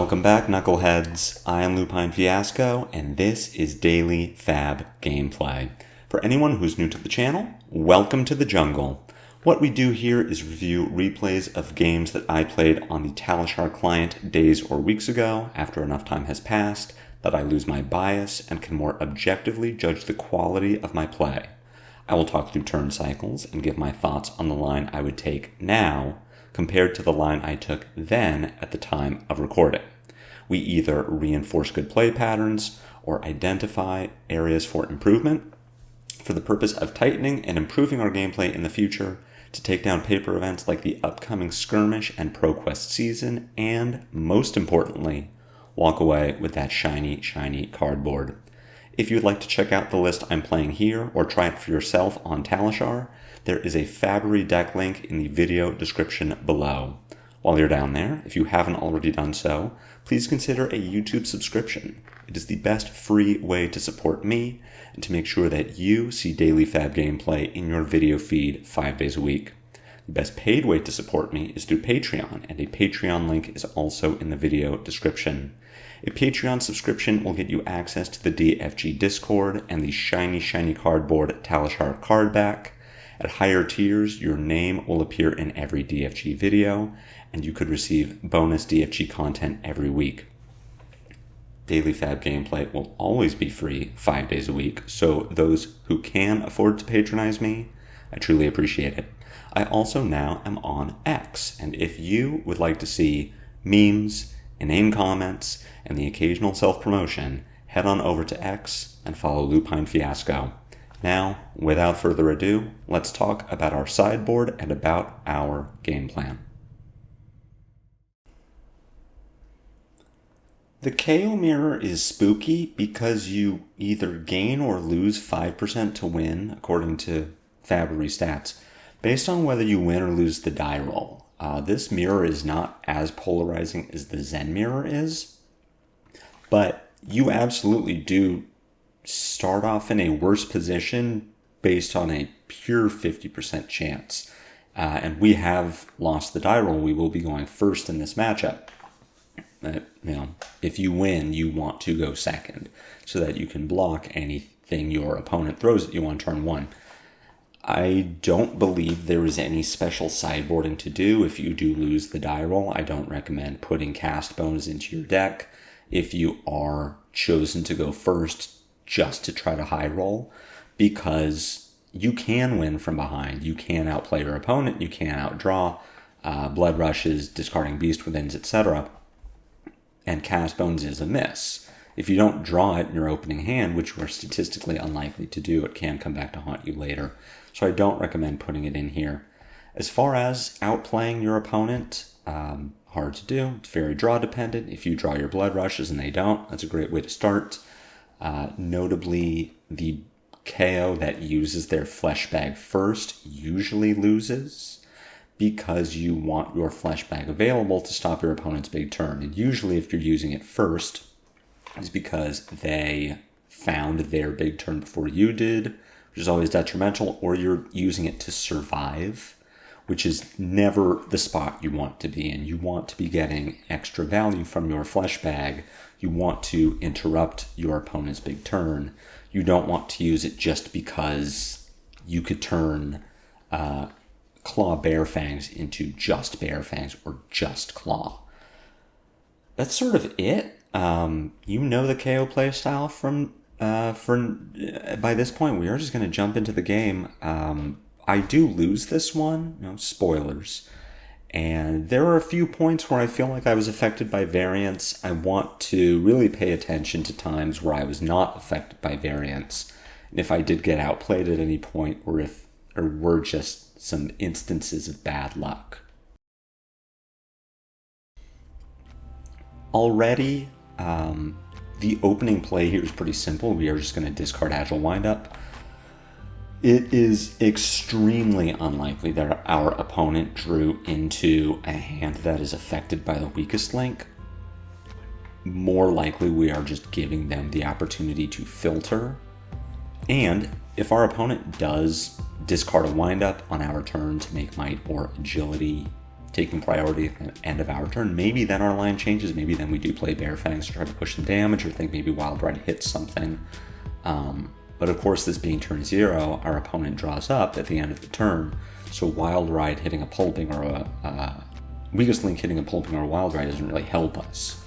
Welcome back, Knuckleheads. I am Lupine Fiasco, and this is Daily FaB Gameplay. For anyone who's new to the channel, welcome to the jungle. What we do here is review replays of games that I played on the Talishar client days or weeks ago, after enough time has passed, that I lose my bias and can more objectively judge the quality of my play. I will talk through turn cycles and give my thoughts on the line I would take now, compared to the line I took then at the time of recording. We either reinforce good play patterns or identify areas for improvement for the purpose of tightening and improving our gameplay in the future to take down paper events like the upcoming Skirmish and ProQuest season, and most importantly, walk away with that shiny cardboard. If you'd like to check out the list I'm playing here or try it for yourself on Talishar, there is a FaB deck link in the video description below. While you're down there, if you haven't already done so, please consider a YouTube subscription. It is the best free way to support me and to make sure that you see daily FaB gameplay in your video feed 5 days a week. The best paid way to support me is through Patreon, and a Patreon link is also in the video description. A Patreon subscription will get you access to the DFG Discord and the shiny cardboard Talishar card back. At higher tiers, your name will appear in every DFG video, and you could receive bonus DFG content every week. Daily FaB gameplay will always be free 5 days a week, so those who can afford to patronize me, I truly appreciate it. I also now am on X, and if you would like to see memes, inane comments, and the occasional self-promotion, head on over to X and follow Lupine Fiasco. Now, without further ado, let's talk about our sideboard and about our game plan. The Kayo mirror is spooky because you either gain or lose 5% to win, according to FaB stats, based on whether you win or lose the die roll. This mirror is not as polarizing as the Zen mirror is, but you absolutely do start off in a worse position based on a pure 50% chance. And we have lost the die roll. We will be going first in this matchup. If you win, you want to go second so that you can block anything your opponent throws at you on turn one. I don't believe there is any special sideboarding to do if you do lose the die roll. I don't recommend putting cast bonus into your deck if you are chosen to go first just to try to high roll, because you can win from behind. You can outplay your opponent. You can outdraw blood rushes, discarding beast withins, etc. And cast bones is a miss. If you don't draw it in your opening hand, which you are statistically unlikely to do, it can come back to haunt you later. So I don't recommend putting it in here. As far as outplaying your opponent, hard to do. It's very draw dependent. If you draw your blood rushes and they don't, that's a great way to start. Notably, the Kayo that uses their flesh bag first usually loses, because you want your flesh bag available to stop your opponent's big turn. And usually if you're using it first, it's because they found their big turn before you did, which is always detrimental, or you're using it to survive, which is never the spot you want to be in. You want to be getting extra value from your flesh bag. You want to interrupt your opponent's big turn. You don't want to use it just because you could turn Claw Bear Fangs into just Bear Fangs or just Claw. That's sort of it. You know the Kayo playstyle by this point. We are just going to jump into the game. I do lose this one, spoilers. And there are a few points where I feel like I was affected by variance. I want to really pay attention to times where I was not affected by variance. And if I did get outplayed at any point, or were just some instances of bad luck. Already, the opening play here is pretty simple. We are just going to discard Agile Windup. It is extremely unlikely that our opponent drew into a hand that is affected by the weakest link. More likely, we are just giving them the opportunity to filter. And if our opponent does discard a windup on our turn to make might or agility taking priority at the end of our turn. Maybe then our line changes. Maybe then we do play Bear Fangs to try to push some damage, or think maybe Wild Ride hits something. But of course, this being turn 0, our opponent draws up at the end of the turn. So Wild Ride hitting a Pulping or a Weakest Link hitting a Pulping or a Wild Ride doesn't really help us.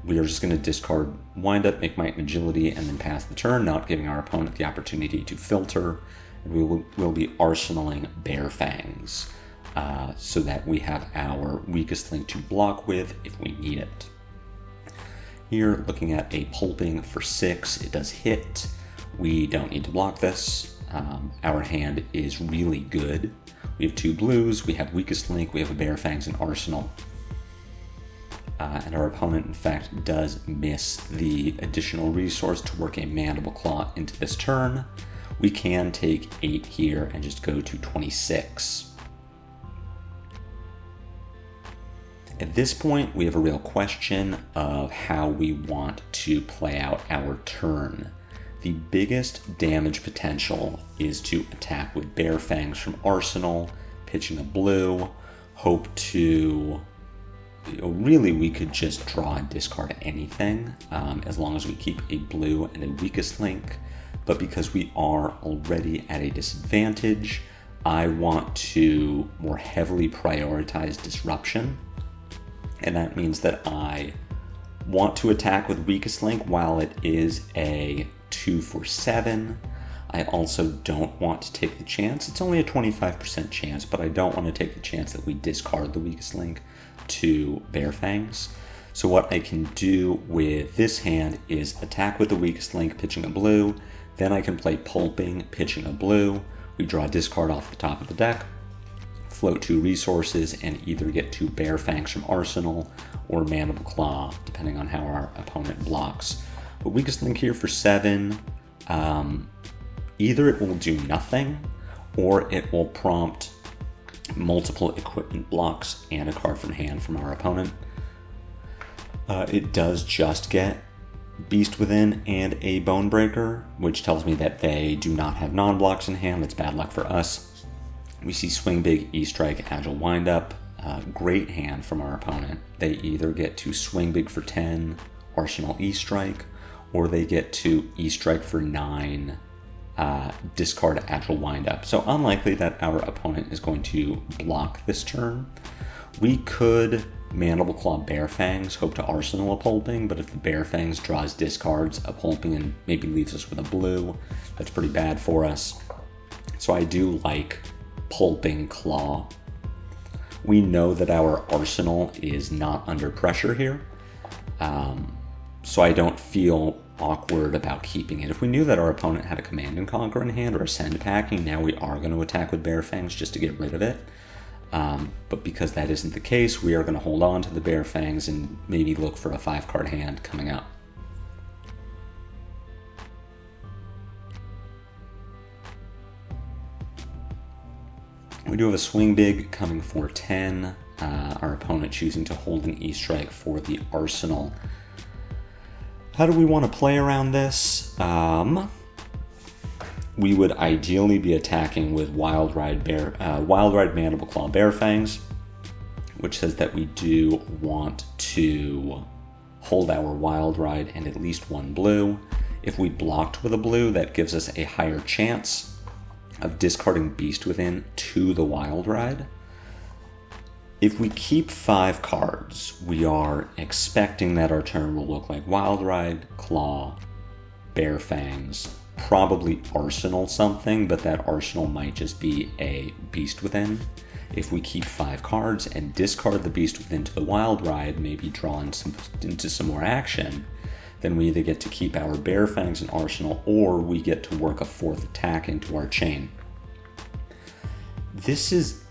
We are just going to discard Wind Up, make Might and Agility, and then pass the turn, not giving our opponent the opportunity to filter. And we will be arsenaling Bear Fangs so that we have our Weakest Link to block with if we need it. Here, looking at a Pulping for 6, it does hit. We don't need to block this. Our hand is really good. We have 2 blues, we have Weakest Link, we have a Bear Fangs and Arsenal. And our opponent, in fact, does miss the additional resource to work a Mandible Claw into this turn. We can take 8 here and just go to 26. At this point, we have a real question of how we want to play out our turn. The biggest damage potential is to attack with Bear Fangs from Arsenal, pitching a blue, hope to... really, we could just draw and discard anything, as long as we keep a blue and a Weakest Link. But because we are already at a disadvantage, I want to more heavily prioritize Disruption. And that means that I want to attack with Weakest Link while it is a 2 for 7. I also don't want to take the chance. It's only a 25% chance, but I don't want to take the chance that we discard the Weakest Link to Bear Fangs. So what I can do with this hand is attack with the Weakest Link, pitching a blue. Then I can play Pulping, pitching a blue. We draw a discard off the top of the deck, float 2 resources, and either get 2 Bear Fangs from Arsenal or Mandible Claw, depending on how our opponent blocks. But Weakest Link here for 7, either it will do nothing, or it will prompt multiple equipment blocks and a card from hand from our opponent. It does just get Beast Within and a Bone Breaker, which tells me that they do not have non-blocks in hand. That's bad luck for us. We see Swing Big, E-Strike, Agile Wind Up. Great hand from our opponent. They either get to Swing Big for 10, Arsenal E-Strike, or they get to E-Strike for 9, discard Agile Wind Up. So unlikely that our opponent is going to block this turn. We could Mandible Claw Bear Fangs, hope to Arsenal a Pulping, but if the Bear Fangs draws discards a Pulping and maybe leaves us with a blue, that's pretty bad for us. So I do like Pulping Claw. We know that our Arsenal is not under pressure here, so I don't feel awkward about keeping it. If we knew that our opponent had a Command and Conquer in hand or a Send Packing, now we are going to attack with Bear Fangs just to get rid of it. But because that isn't the case, we are going to hold on to the Bear Fangs and maybe look for a 5-card hand coming up. We do have a Swing Big coming for 10. Our opponent choosing to hold an E-Strike for the Arsenal. How do we want to play around this? We would ideally be attacking with Wild Ride Mandible Claw Bear Fangs, which says that we do want to hold our Wild Ride and at least 1 blue. If we blocked with a blue, that gives us a higher chance of discarding Beast Within to the Wild Ride. If we keep 5 cards, we are expecting that our turn will look like Wild Ride, Claw, Bear Fangs, probably Arsenal something, but that Arsenal might just be a Beast Within. If we keep 5 cards and discard the Beast Within to the Wild Ride, maybe draw into some more action, then we either get to keep our Bear Fangs and Arsenal, or we get to work a 4th attack into our chain. It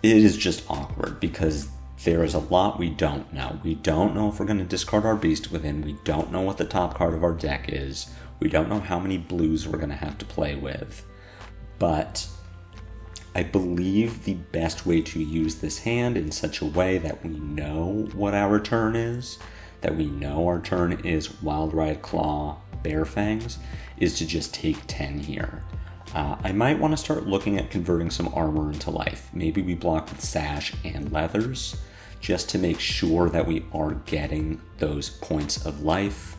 is just awkward because there is a lot we don't know. We don't know if we're going to discard our Beast Within. We don't know what the top card of our deck is. We don't know how many blues we're going to have to play with. But I believe the best way to use this hand in such a way that we know what our turn is, that we know our turn is Wild Ride, Claw, Bear Fangs, is to just take 10 here. I might want to start looking at converting some armor into life. Maybe we block with sash and leathers, just to make sure that we are getting those points of life.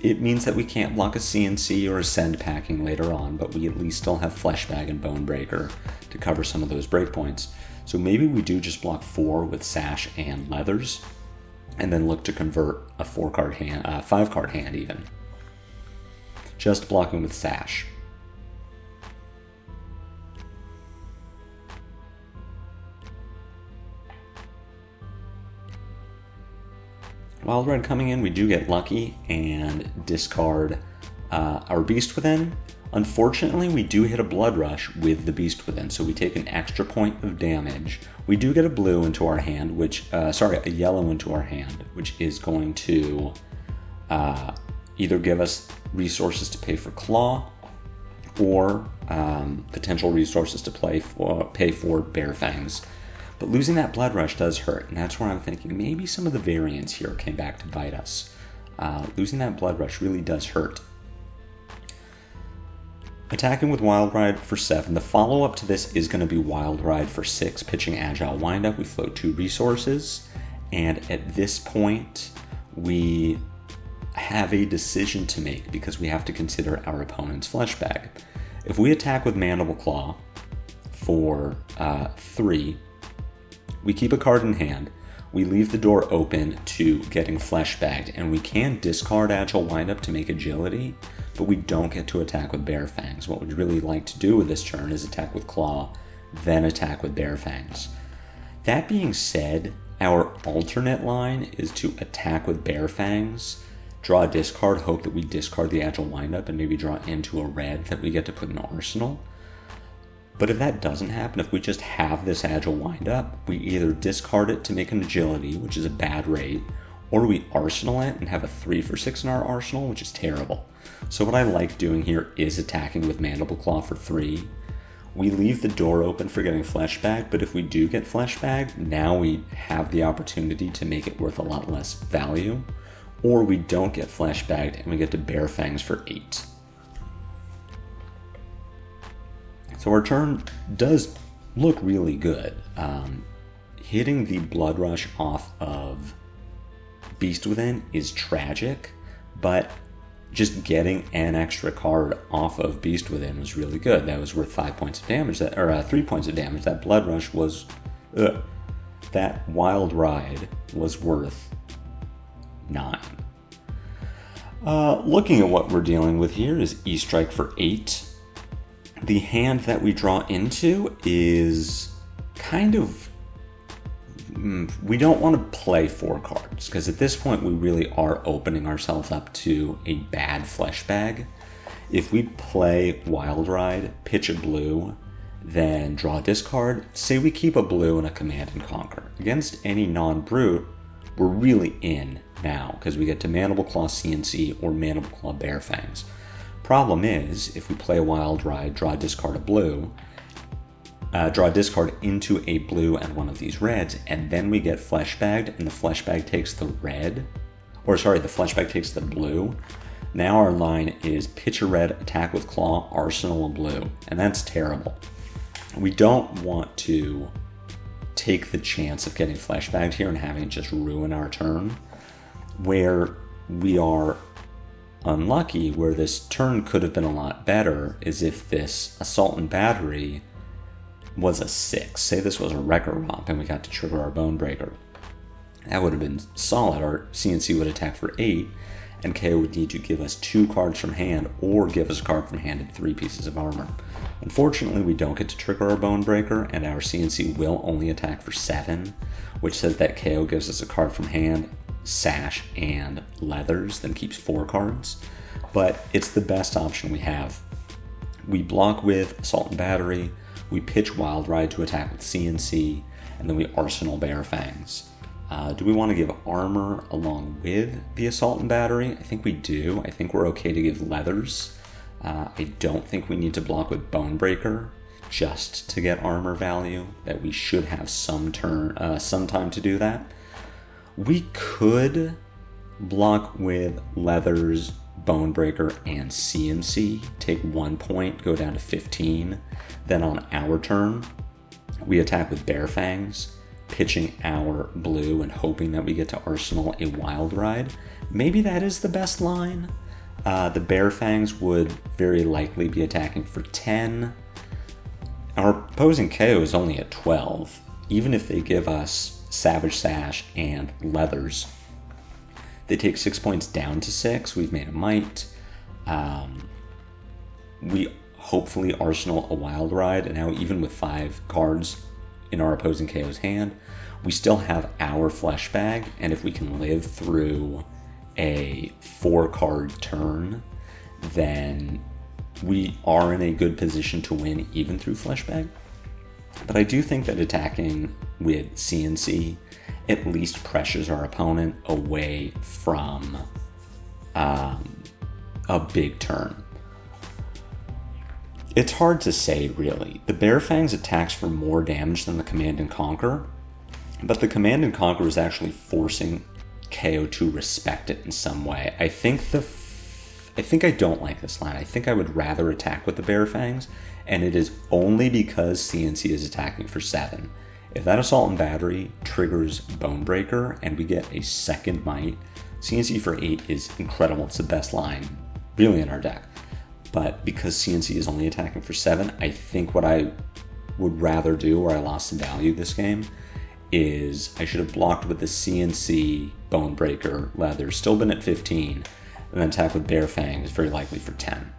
It means that we can't block a CNC or a send packing later on, but we at least still have Fleshbag and Bonebreaker to cover some of those breakpoints. So maybe we do just block 4 with sash and leathers, and then look to convert a 4-card hand, 5-card hand even. Just blocking with sash. Wild Red coming in, we do get lucky and discard our Beast Within. Unfortunately, we do hit a Blood Rush with the Beast Within, so we take an extra point of damage. We do get a blue into our hand, a yellow into our hand, which is going to either give us resources to pay for Claw, or potential resources to pay for Bare Fangs. But losing that Blood Rush does hurt, and that's where I'm thinking maybe some of the variants here came back to bite us. Losing that Blood Rush really does hurt. Attacking with Wild Ride for 7. The follow-up to this is going to be Wild Ride for 6, pitching Agile Windup. We float 2 resources, and at this point, we have a decision to make because we have to consider our opponent's Fleshbag. If we attack with Mandible Claw for 3, we keep a card in hand, we leave the door open to getting Fleshbagged, and we can discard Agile Windup to make Agility, but we don't get to attack with Bare Fangs. What we'd really like to do with this turn is attack with Claw, then attack with Bare Fangs. That being said, our alternate line is to attack with Bare Fangs, draw a discard, hope that we discard the Agile Windup, and maybe draw into a red that we get to put in Arsenal. But if that doesn't happen, if we just have this Agile Windup, we either discard it to make an Agility, which is a bad rate, or we Arsenal it and have a 3 for 6 in our Arsenal, which is terrible. So what I like doing here is attacking with Mandible Claw for 3. We leave the door open for getting Fleshbag, but if we do get Fleshbag, now we have the opportunity to make it worth a lot less value. Or we don't get Fleshbagged and we get to Bare Fangs for 8. So our turn does look really good. Hitting the Blood Rush off of Beast Within is tragic, but just getting an extra card off of Beast Within was really good. That was worth 5 points of damage, 3 points of damage. That Blood Rush was, that Wild Ride was worth 9. Looking at what we're dealing with here is E-Strike for 8. The hand that we draw into is kind of, we don't want to play 4 cards, because at this point we really are opening ourselves up to a bad Fleshbag. If we play Wild Ride, pitch a blue, then draw a discard, say we keep a blue and a Command and Conquer. Against any non-brute, we're really in now, because we get to Mandible Claw CNC or Mandible Claw Bare Fangs. Problem is, if we play a Wild Ride, draw a discard a blue, draw a discard into a blue and one of these reds, and then we get Fleshbagged, and the Fleshbag takes the red, the Fleshbag takes the blue. Now our line is pitch a red, attack with Claw, Arsenal a blue, and that's terrible. We don't want to take the chance of getting Fleshbagged here and having it just ruin our turn. Where we are unlucky, where this turn could have been a lot better, is if this Assault and Battery was a 6. Say this was a Wrecker Romp and we got to trigger our Bonebreaker. That would have been solid. Our CNC would attack for 8, and Kayo would need to give us 2 cards from hand or give us a card from hand and 3 pieces of armor. Unfortunately, we don't get to trigger our Bonebreaker, and our CNC will only attack for 7, which says that Kayo gives us a card from hand, sash, and leathers, then keeps 4 cards. But it's the best option we have. We block with Assault and Battery, we pitch Wild Ride to attack with CNC, and then we Arsenal Bare Fangs. Do we want to give armor along with the Assault and Battery? I think we do. I think we're okay to give leathers. I don't think we need to block with Bonebreaker just to get armor value, that we should have some time to do that. We could block with leathers Bonebreaker, and CNC take 1 point, go down to 15. Then on our turn, we attack with Bare Fangs, pitching our blue and hoping that we get to Arsenal a Wild Ride. Maybe that is the best line. The Bare Fangs would very likely be attacking for 10. Our opposing Kayo is only at 12. Even if they give us Savage Sash and Leathers, they take 6 points down to 6. We've made a Might. We hopefully Arsenal a Wild Ride, and now even with 5 cards in our opposing Kayo's hand, we still have our Flesh Bag, and if we can live through a 4-card turn, then we are in a good position to win even through Flesh Bag. But I do think that attacking with CNC at least pressures our opponent away from a big turn. It's hard to say, really. The Bare Fangs attacks for more damage than the Command and Conquer, but the Command and Conquer is actually forcing Kayo to respect it in some way. I think I don't like this line. I think I would rather attack with the Bare Fangs, and it is only because CNC is attacking for 7. If that Assault and Battery triggers Bonebreaker and we get a second Might, CNC for 8 is incredible. It's the best line, really, in our deck. But because CNC is only attacking for 7, I think what I would rather do, where I lost some value this game, is I should have blocked with the CNC Bonebreaker Leather, still been at 15, and then attack with Bare Fangs, very likely for 10.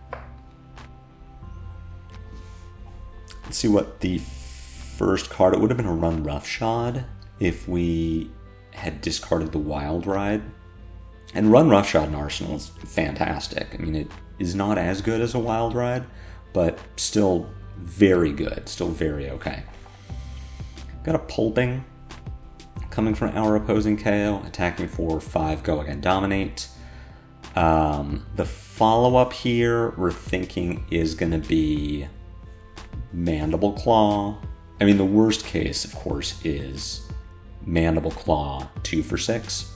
Let's see what the first card, it would have been a Run Roughshod if we had discarded the Wild Ride. And Run Roughshod in Arsenal is fantastic. I mean, it is not as good as a Wild Ride, but still very good, still very okay. Got a Pulping coming from our opposing Kayo, attacking for 5, go again, Dominate. The follow-up here, we're thinking, is going to be Mandible Claw. I mean, the worst case, of course, is Mandible Claw 2 for 6.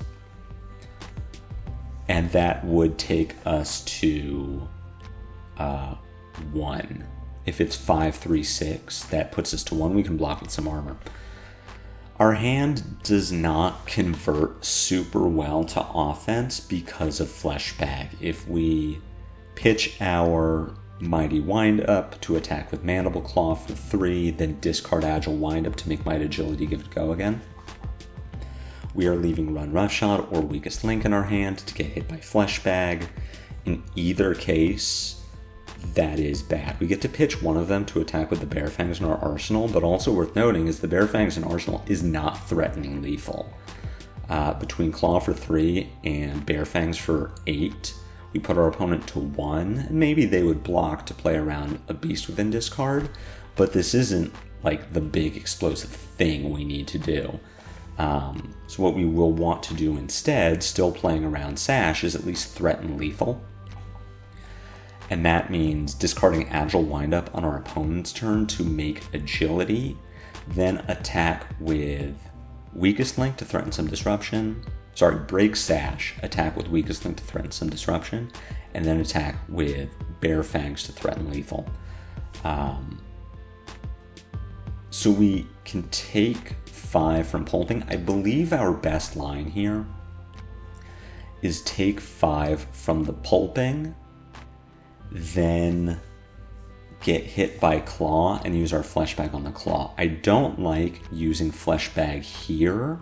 And that would take us to 1. If it's 5, 3, 6, that puts us to 1. We can block with some armor. Our hand does not convert super well to offense because of Flesh Bag. If we pitch our Mighty Wind-Up to attack with Mandible Claw for 3, then discard Agile Wind-Up to make Might Agility give it a go again, we are leaving Run Roughshod or Weakest Link in our hand to get hit by Flesh Bag. In either case, that is bad. We get to pitch one of them to attack with the Bare Fangs in our arsenal, but also worth noting is the Bare Fangs in arsenal is not threatening lethal. Between Claw for 3 and Bare Fangs for 8, we put our opponent to 1, and maybe they would block to play around a Beast Within discard, but this isn't like the big explosive thing we need to do. So what we will want to do instead, still playing around Sash, is at least threaten lethal. And that means discarding Agile Wind-Up on our opponent's turn to make Agility, then attack with Weakest Link to threaten some disruption. Break Sash, attack with Weakest Link to threaten some disruption, and then attack with Bare Fangs to threaten lethal. So we can take 5 from Pulping. I believe our best line here is take 5 from the Pulping, then get hit by Claw and use our Flesh Bag on the Claw. I don't like using Flesh Bag here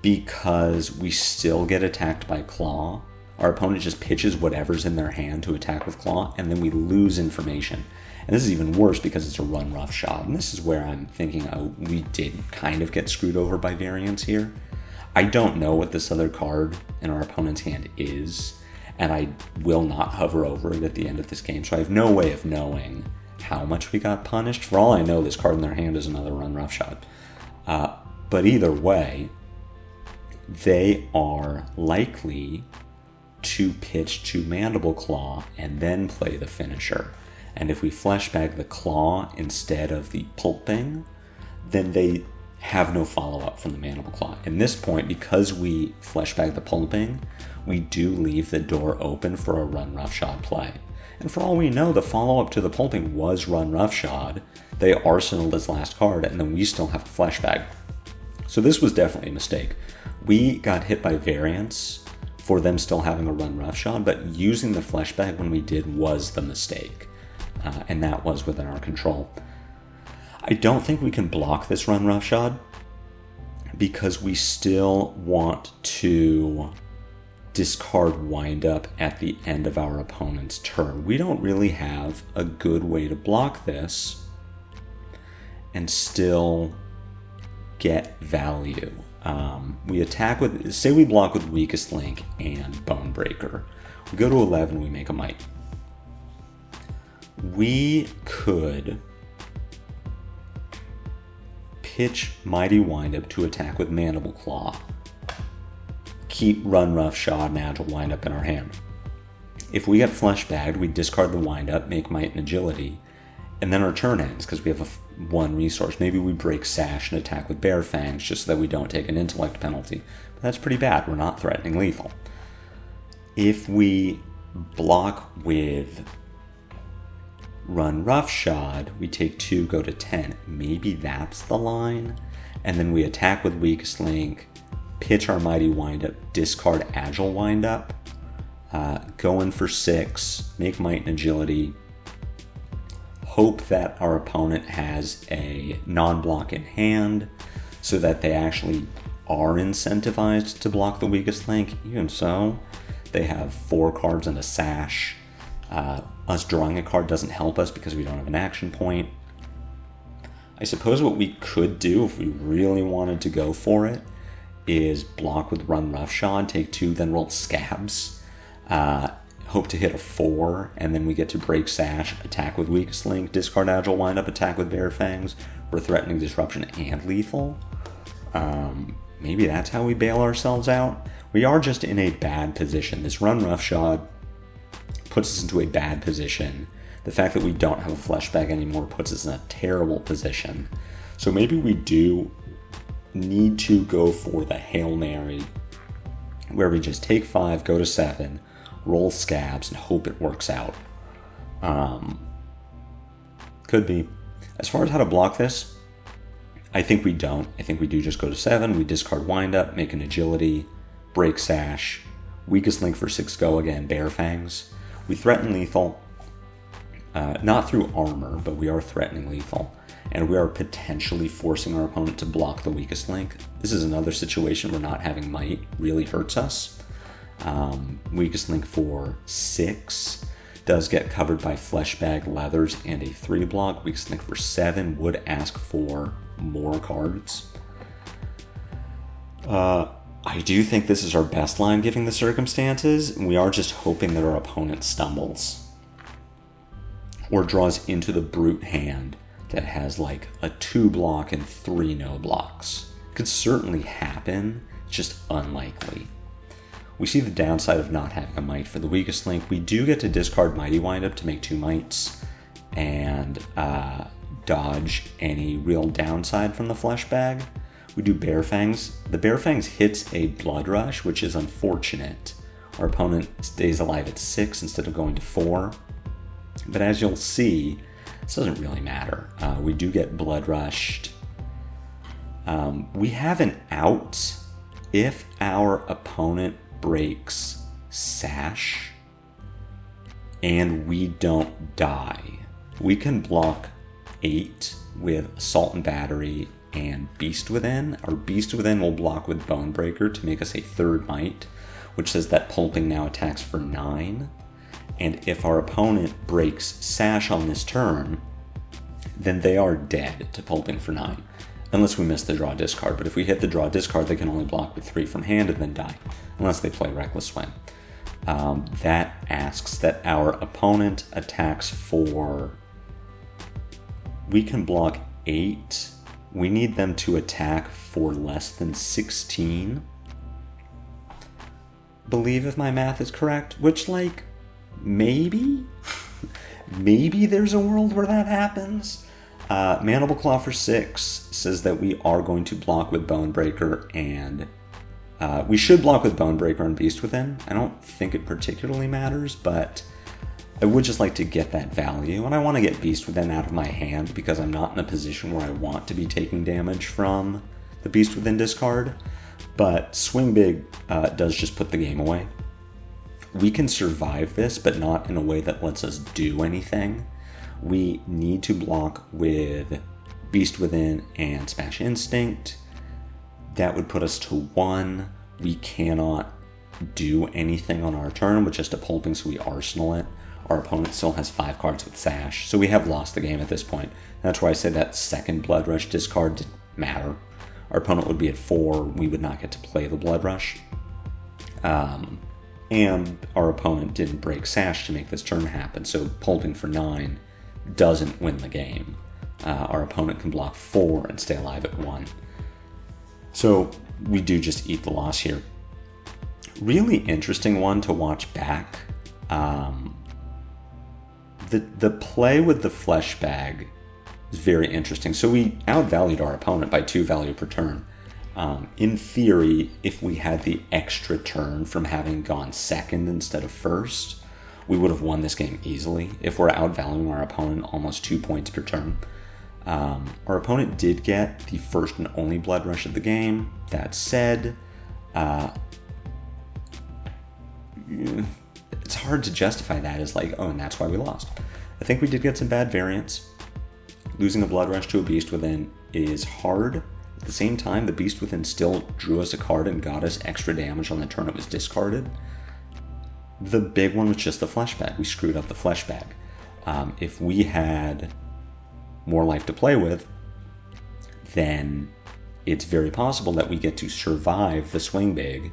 because we still get attacked by Claw. Our opponent just pitches whatever's in their hand to attack with Claw, and then we lose information. And this is even worse because it's a Run Roughshod. And this is where I'm thinking, oh, we did kind of get screwed over by variance here. I don't know what this other card in our opponent's hand is, and I will not hover over it at the end of this game, so I have no way of knowing how much we got punished. For all I know, this card in their hand is another Run Roughshod. But either way, they are likely to pitch to Mandible Claw and then play the finisher. And if we Flesh Bag the Claw instead of the Pulping, then they have no follow-up from the Mandible Claw. In this point, because we fleshbag the pulping, we do leave the door open for a run roughshod play. And for all we know, the follow-up to the pulping was run roughshod. They arsenaled his last card, and then we still have a fleshbag. So this was definitely a mistake. We got hit by variance for them still having a run roughshod, but using the fleshbag when we did was the mistake. And that was within our control. I don't think we can block this run roughshod because we still want to discard windup at the end of our opponent's turn. We don't really have a good way to block this and still get value. We attack with, say we block with Weakest Link and Bonebreaker. We go to 11, we make a Might. We could pitch Mighty Windup to attack with Mandible Claw. Keep Run Roughshod and Agile Windup in our hand. If we get fleshbagged, we discard the Windup, make Might and Agility, and then our turn ends because we have one resource. Maybe we break Sash and attack with Bare Fangs just so that we don't take an intellect penalty. But that's pretty bad. We're not threatening lethal. If we block with Run Roughshod, we take 2, go to 10. Maybe that's the line. And then we attack with Weakest Link, pitch our Mighty Windup, discard Agile Windup, go in for 6, make Might and Agility, hope that our opponent has a non-block in hand so that they actually are incentivized to block the Weakest Link. Even so, they have 4 cards and a Sash. Us drawing a card doesn't help us because we don't have an action point. I suppose what we could do if we really wanted to go for it is block with Run Roughshod, take 2, then roll Scabs. Hope to hit a 4, and then we get to break Sash, attack with Weakest Link, discard Agile Windup, attack with Bare Fangs. We're threatening disruption and lethal. Maybe that's how we bail ourselves out. We are just in a bad position. This Run Roughshod puts us into a bad position. The fact that we don't have a fleshbag anymore puts us in a terrible position. So maybe we do need to go for the Hail Mary, where we just take 5, go to 7, roll Scabs, and hope it works out. Could be. As far as how to block this, I think we don't. I think we do just go to 7, we discard Windup, make an Agility, break Sash, Weakest Link for 6, go again, Bare Fangs. We threaten lethal, not through armor, but we are threatening lethal. And we are potentially forcing our opponent to block the Weakest Link. This is another situation where not having Might really hurts us. Weakest Link for 6 does get covered by Fleshbag, Leathers, and a 3 block. Weakest Link for 7 would ask for more cards. I do think this is our best line given the circumstances. We are just hoping that our opponent stumbles or draws into the brute hand that has like a 2 block and 3 no blocks. Could certainly happen, just unlikely. We see the downside of not having a Might for the Weakest Link. We do get to discard Mighty Windup to make 2 Mights and dodge any real downside from the Fleshbag. We do Bare Fangs. The Bare Fangs hits a Blood Rush, which is unfortunate. Our opponent stays alive at 6 instead of going to 4. But as you'll see, this doesn't really matter. We do get Blood Rushed. We have an out if our opponent breaks Sash and we don't die. We can block 8 with Assault and Battery and Beast Within. Our Beast Within will block with Bonebreaker to make us a 3rd Might, which says that Pulping now attacks for 9. And if our opponent breaks Sash on this turn, then they are dead to Pulping for 9. Unless we miss the draw discard. But if we hit the draw discard, they can only block with 3 from hand and then die. Unless they play Reckless Swing. That asks that our opponent attacks for... We can block 8. We need them to attack for less than 16. Believe if my math is correct. Which, like, maybe? Maybe there's a world where that happens. Mandible Claw for 6 says that we are going to block with Bonebreaker, and we should block with Bonebreaker and Beast Within. I don't think it particularly matters, but I would just like to get that value, and I want to get Beast Within out of my hand because I'm not in a position where I want to be taking damage from the Beast Within discard, but Swing Big does just put the game away. We can survive this, but not in a way that lets us do anything. We need to block with Beast Within and Smash Instinct. That would put us to 1. We cannot do anything on our turn with just a Pulping, so we arsenal it. Our opponent still has 5 cards with Sash, so we have lost the game at this point. That's why I said that second Blood Rush discard didn't matter. Our opponent would be at 4, we would not get to play the Blood Rush. And our opponent didn't break Sash to make this turn happen, so Pulping for 9 doesn't win the game. Our opponent can block 4 and stay alive at 1. So we do just eat the loss here. Really interesting one to watch back. The play with the Flesh Bag is very interesting. So we outvalued our opponent by 2 value per turn. In theory, if we had the extra turn from having gone second instead of first, we would have won this game easily. If we're outvaluing our opponent almost 2 points per turn. Our opponent did get the first and only Blood Rush of the game. That said, it's hard to justify that as like, oh, and that's why we lost. I think we did get some bad variants. Losing a Blood Rush to a Beast Within is hard. At the same time, the Beast Within still drew us a card and got us extra damage on the turn it was discarded. The big one was just the Flesh Bag. We screwed up the Flesh Bag. If we had more life to play with, then it's very possible that we get to survive the Swing Big.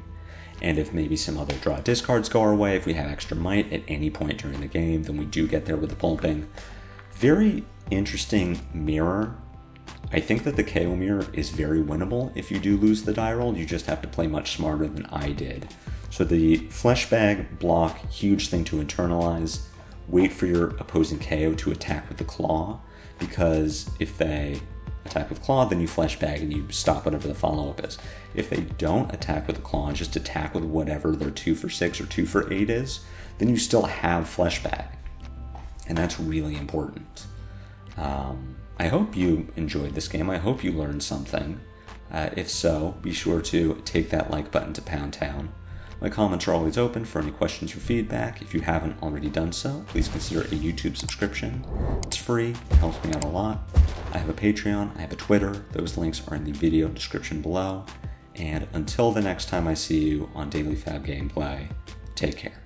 And if maybe some other draw discards go our way, if we have extra might at any point during the game, then we do get there with the Pulping. Very interesting mirror. I think that the Kayo mirror is very winnable if you do lose the die roll. You just have to play much smarter than I did. So the Flesh Bag block, huge thing to internalize. Wait for your opposing Kayo to attack with the Claw, because if they attack with Claw, then you Flesh Bag and you stop whatever the follow-up is. If they don't attack with the Claw and just attack with whatever their 2 for 6 or 2 for 8 is, then you still have Flesh Bag. And that's really important. I hope you enjoyed this game. I hope you learned something. If so, be sure to take that like button to Pound Town. My comments are always open for any questions or feedback. If you haven't already done so, please consider a YouTube subscription. It's free, it helps me out a lot. I have a Patreon, I have a Twitter. Those links are in the video description below. And until the next time I see you on Daily FaB Gameplay, take care.